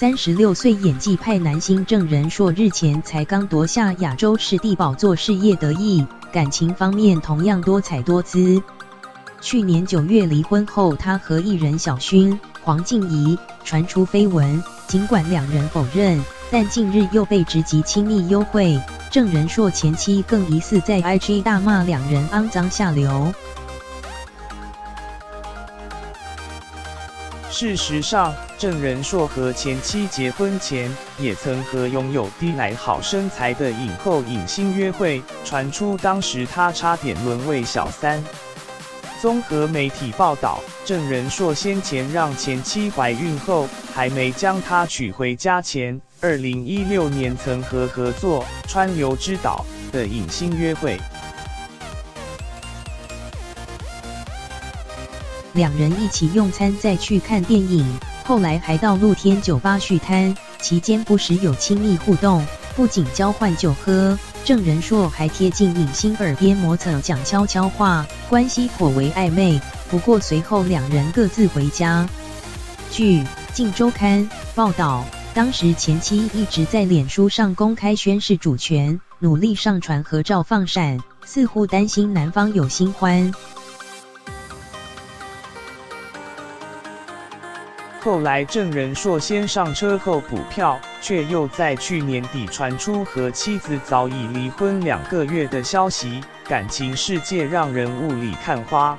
36岁演技派男星郑仁硕日前才刚夺下亚洲视帝宝座，事业得意，感情方面同样多彩多姿。去年9月离婚后，他和艺人小薰、黄静怡传出绯闻，尽管两人否认，但近日又被直击亲密幽会。郑仁硕前妻更疑似在 IG 大骂两人肮脏下流。事实上，郑仁硕和前妻结婚前，也曾和拥有低来好身材的影后影星约会，传出当时他差点沦为小三。综合媒体报道，郑仁硕先前让前妻怀孕后，还没将她娶回家前，2016年曾和合作《川流之岛》的影星约会。两人一起用餐，再去看电影，后来还到露天酒吧续摊，期间不时有亲密互动，不仅交换酒喝，郑仁硕还贴近影星耳边磨蹭讲悄悄话，关系颇为暧昧。不过随后两人各自回家。据《镜周刊》报道，当时前妻一直在脸书上公开宣示主权，努力上传合照放闪，似乎担心男方有新欢。后来郑仁硕先上车后补票，却又在去年底传出和妻子早已离婚2个月的消息，感情世界让人雾里看花。